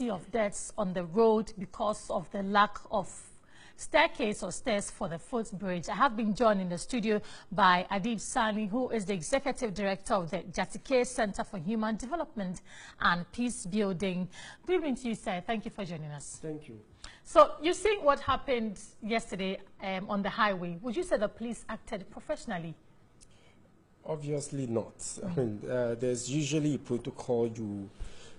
frequency of deaths on the road because of the lack of staircase or stairs for the footbridge. I have been joined in the studio by Adib Saani, who is the Executive Director of the Jatikay Center for Human Development and Peace Building. Good evening to you, sir. Thank you for joining us. Thank you. So, you see what happened yesterday on the highway. Would you say the police acted professionally? Obviously not. I mean, there's usually a protocol you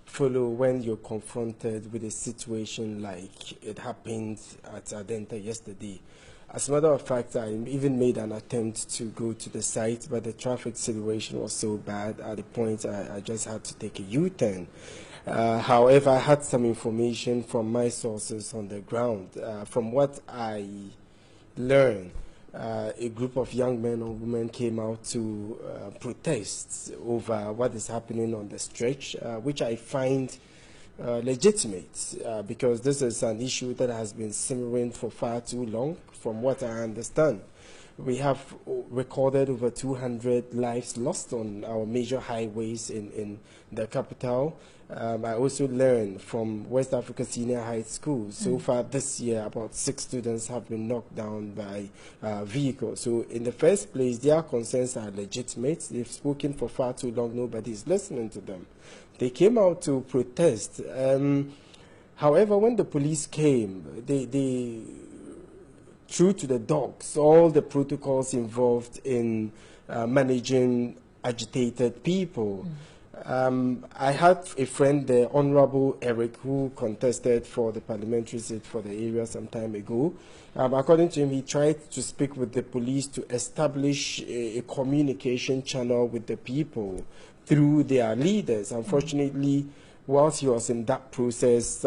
follow when you're confronted with a situation like it happened at Adenta yesterday. As a matter of fact, I even made an attempt to go to the site, but the traffic situation was so bad at the point I just had to take a U-turn. However, I had some information from my sources on the ground. From what I learned, a group of young men and women came out to protest over what is happening on the stretch, which I find legitimate, because this is an issue that has been simmering for far too long, from what I understand. We have recorded over 200 lives lost on our major highways in the capital. I also learned from West Africa Senior High School, so far this year, about 6 students have been knocked down by vehicles. So in the first place, their concerns are legitimate. They've spoken for far too long. Nobody's listening to them. They came out to protest. However, when the police came, they true to the dogs, all the protocols involved in managing agitated people. I had a friend, the Honorable Eric, who contested for the parliamentary seat for the area some time ago. According to him, he tried to speak with the police to establish a communication channel with the people through their leaders. Unfortunately, whilst he was in that process,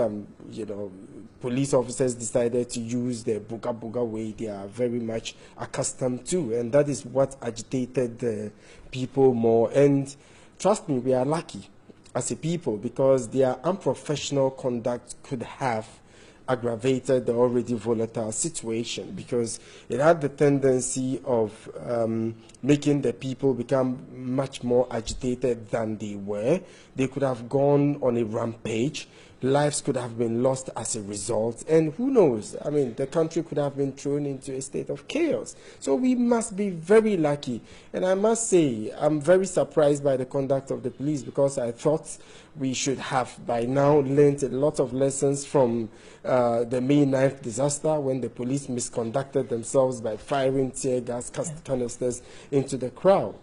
police officers decided to use the booga way they are very much accustomed to, and that is what agitated the people more. And trust me, we are lucky as a people, because their unprofessional conduct could have aggravated the already volatile situation, because it had the tendency of making the people become much more agitated than they were. They could have gone on a rampage. Lives could have been lost as a result, and who knows, I mean, the country could have been thrown into a state of chaos. So we must be very lucky, and I must say I'm very surprised by the conduct of the police, because I thought we should have by now learned a lot of lessons from the May 9th disaster, when the police misconducted themselves by firing tear gas canisters into the crowd.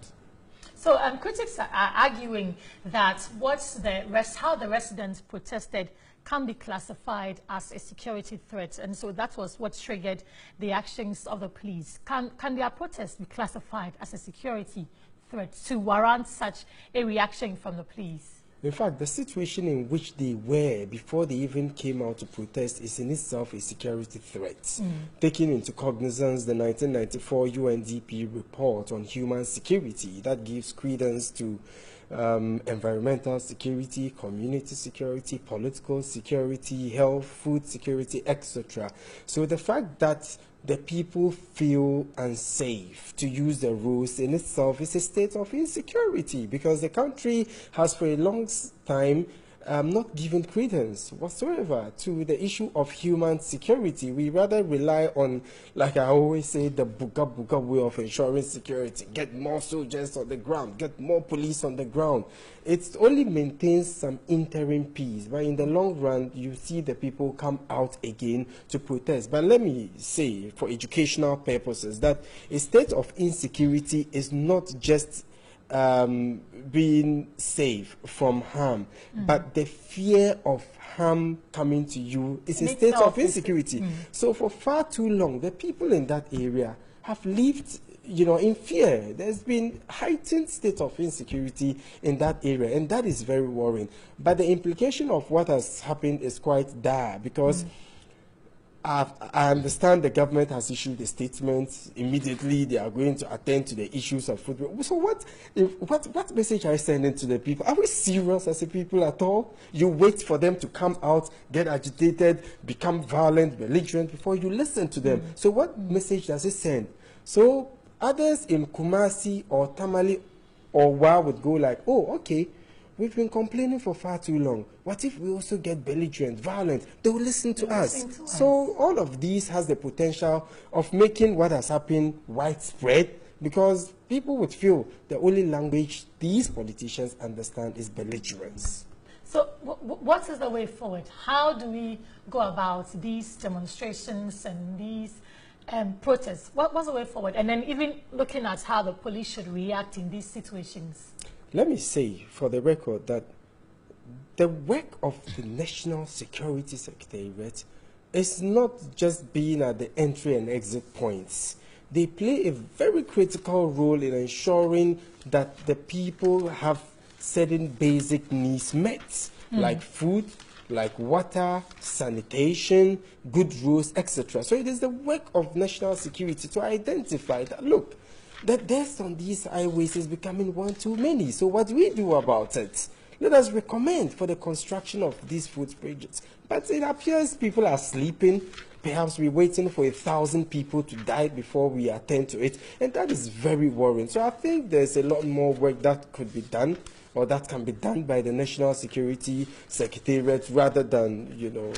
So critics are arguing that how the residents protested can be classified as a security threat, and so that was what triggered the actions of the police. Can their protest be classified as a security threat to warrant such a reaction from the police? In fact, the situation in which they were before they even came out to protest is in itself a security threat. Taking into cognizance the 1994 UNDP report on human security that gives credence to environmental security, community security, political security, health, food security, etc. So the fact that the people feel unsafe to use the roads in itself is a state of insecurity, because the country has for a long time not given credence whatsoever to the issue of human security. We rather rely on, like I always say, the booga way of ensuring security. Get more soldiers on the ground, get more police on the ground. It only maintains some interim peace, but in the long run, you see the people come out again to protest. But let me say, for educational purposes, that a state of insecurity is not just being safe from harm, but the fear of harm coming to you is a state of insecurity. So for far too long, the people in that area have lived, in fear. There's been heightened state of insecurity in that area, and that is very worrying. But the implication of what has happened is quite dire, because I understand the government has issued a statement. Immediately, they are going to attend to the issues of football. So what message are you sending to the people? Are we serious as a people at all? You wait for them to come out, get agitated, become violent, belligerent before you listen to them. So what message does it send? So others in Kumasi or Tamale or Wa would go like, oh, okay, we've been complaining for far too long. What if we also get belligerent, violent? They will listen to us. So all of these has the potential of making what has happened widespread, because people would feel the only language these politicians understand is belligerence. So what is the way forward? How do we go about these demonstrations and these protests? What's the way forward? And then even looking at how the police should react in these situations. Let me say, for the record, that the work of the National Security Secretariat is not just being at the entry and exit points. They play a very critical role in ensuring that the people have certain basic needs met, like food, like water, sanitation, good roads, etc. So it is the work of national security to identify that, look, the deaths on these highways is becoming one too many. So what do we do about it? Let us recommend for the construction of these footbridges. But it appears people are sleeping. Perhaps we're waiting for 1,000 people to die before we attend to it. And that is very worrying. So I think there's a lot more work that could be done, or that can be done by the National Security Secretariat, rather than, you know,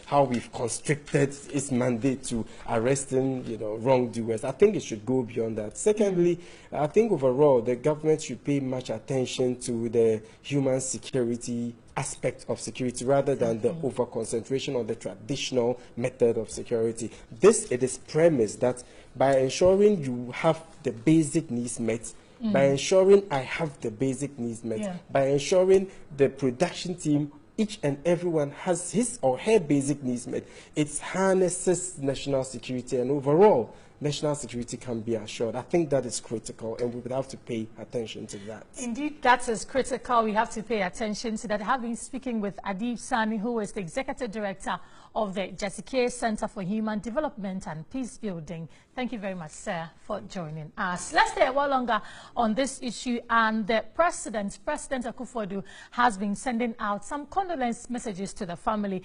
how we've constricted its mandate to arresting, you know, wrongdoers. I think it should go beyond that. Secondly, I think overall the government should pay much attention to the human security aspect of security, rather than the over-concentration on the traditional method of security. It is premised that by ensuring you have the basic needs met, by ensuring I have the basic needs met, by ensuring the production team, each and everyone has his or her basic needs met, it harnesses national security, and overall national security can be assured. I think that is critical, and we would have to pay attention to that. Indeed, that is critical. We have to pay attention to that. I have been speaking with Adib Saani, who is the Executive Director of the Jatikay Center for Human Development and Peace Building. Thank you very much, sir, for joining us. Let's stay a while longer on this issue. And the President Akufo-Addo, has been sending out some condolence messages to the family.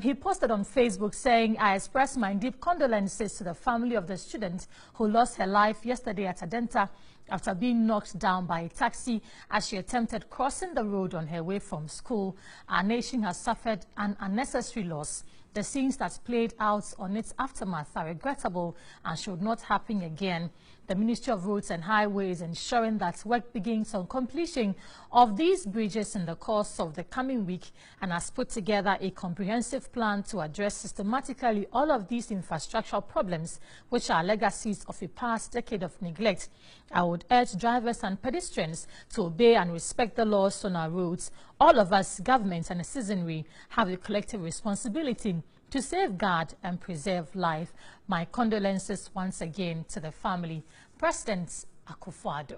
He posted on Facebook saying, "I express my deep condolences to the family of the student who lost her life yesterday at Adenta after being knocked down by a taxi as she attempted crossing the road on her way from school. Our nation has suffered an unnecessary loss. The scenes that played out on its aftermath are regrettable and should not happen again. The Ministry of Roads and Highways ensuring that work begins on completion of these bridges in the course of the coming week, and has put together a comprehensive plan to address systematically all of these infrastructural problems, which are legacies of a past decade of neglect. I would urge drivers and pedestrians to obey and respect the laws on our roads. All of us, government and citizenry, have a collective responsibility to safeguard and preserve life. My condolences once again to the family." President Akufo-Addo.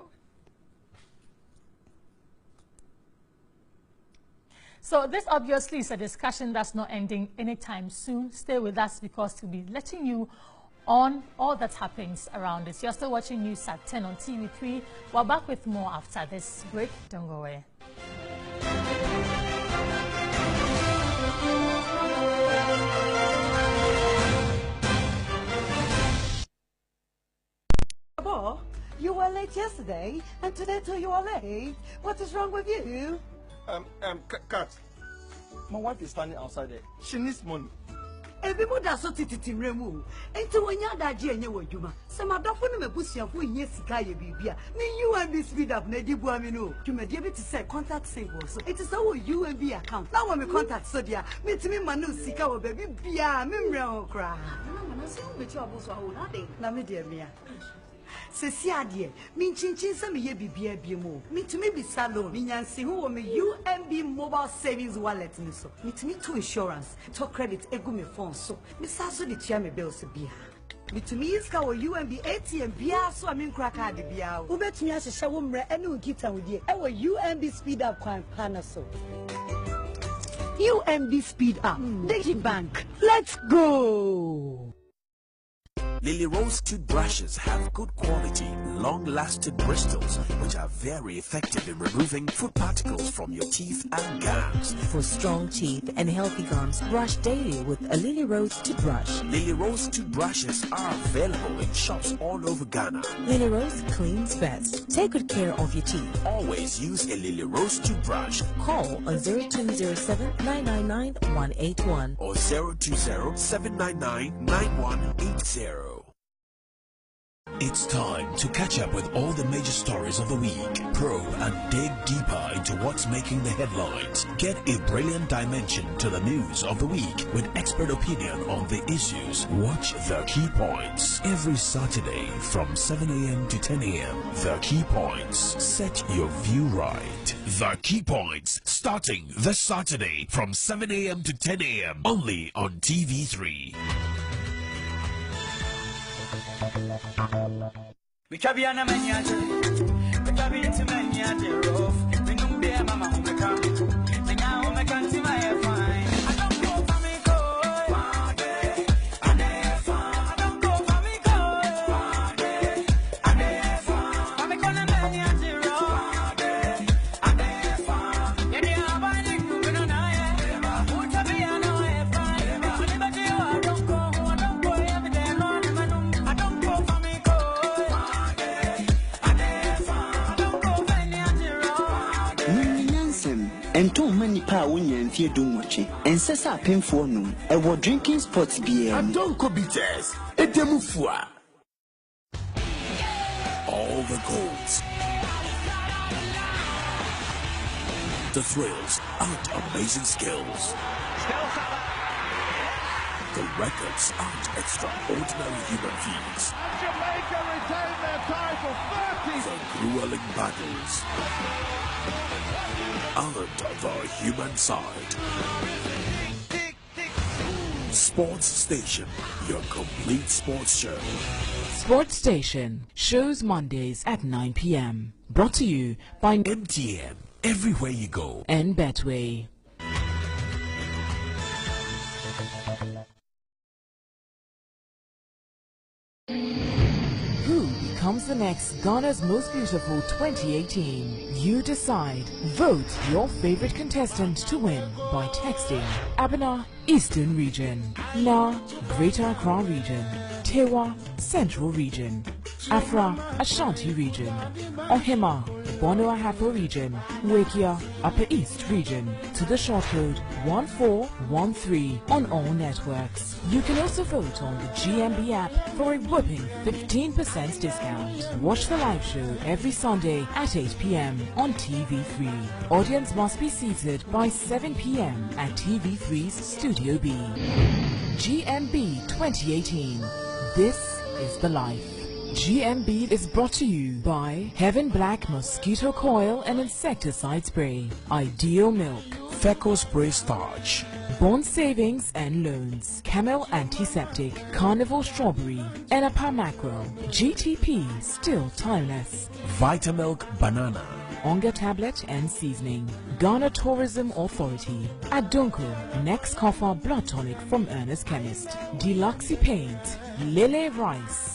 So this obviously is a discussion that's not ending anytime soon. Stay with us, because we'll be letting you on all that happens around us. You're still watching News at 10 on TV3. We're back with more after this break. Don't go away. You were late yesterday, and today too you are late. What is wrong with you? Kat, my wife is standing outside there. She needs money. Everybody does not eat it in Remu. Enter when you're that Jane, you are. Some of the phone bush of who yes, Kaya Bibia. Then you and this speed up, Nedi Buamino. You may be able to say contact savers. It is our UMB account. Now when we contact Sodia, meet me Manu Sika or baby Bia, Mimra cry. I'm not saying with your boss or nothing. Now, dear Mia. Sesia dear, mean chinchin some ye be beer mo. Me to me be salon, me yancy who me UMB mobile savings wallet me so. Me to me to insurance, to credit ego me phone so. Me saso the chia me bills be. Me to me is ka UMB ATM bia so I mean crack card bia. Ubet me as a show mre enu kita with ye. Our UMB speed up kwan pana so. UMB speed up. Digi Bank. Let's go. Lily Rose toothbrushes have good quality, long-lasting bristles, which are very effective in removing food particles from your teeth and gums. For strong teeth and healthy gums, brush daily with a Lily Rose toothbrush. Lily Rose toothbrushes are available in shops all over Ghana. Lily Rose cleans best. Take good care of your teeth. Always use a Lily Rose toothbrush. Call on 0207 999 181 or 020-799-9180. It's time to catch up with all the major stories of the week. Probe and dig deeper into what's making the headlines. Get a brilliant dimension to the news of the week with expert opinion on the issues. Watch The Key Points every Saturday from 7 a.m. to 10 a.m. The Key Points. Set your view right. The Key Points starting this Saturday from 7 a.m. to 10 a.m. only on TV3. We chabiana manyate, we chabinti manyate rof, we numbe mama umeka, we now umeka ntima fine. I don't go for me go, I don't go for me go, I'm gonna manyate rof, yedi abani kumino nae, uchabiana fine. Anybody I don't go every day on manum, I don't go for me go. And too many power and fear do watching. And says I pay for no. I was drinking sports beer. And don't go bitters. Et demufua. All the goals. The thrills and amazing skills. The records and extraordinary human feats. Jamaica retain their title 30. The grueling battles. And the human side. Sports Station, your complete sports show. Sports Station shows Mondays at 9 p.m. Brought to you by MTN, everywhere you go. And Betway. Who becomes the next Ghana's Most Beautiful 2018? You decide. Vote your favorite contestant to win by texting Abena, Eastern Region, Na, Greater Accra Region, Tewa, Central Region, Afra, Ashanti Region, Ohima, Bono Ahafo Region, Wakia, Upper East Region to the short code 1413 on all networks. You can also vote on the GMB app for a whopping 15% discount. Watch the live show every Sunday at 8 p.m. on TV3. Audience must be seated by 7 p.m. at TV3's Studio B. GMB 2018. This is the life. GMB is brought to you by Heaven Black Mosquito Coil and Insecticide Spray, Ideal Milk, Feco Spray Starch, Bond Savings and Loans, Camel Antiseptic, Carnival Strawberry, Enapa Macro, GTP Still Timeless, Vitamilk Banana, Onga Tablet and Seasoning, Ghana Tourism Authority, Adunko, Next Coffer Blood Tonic from Ernest Chemist, Deluxe Paint, Lele Rice.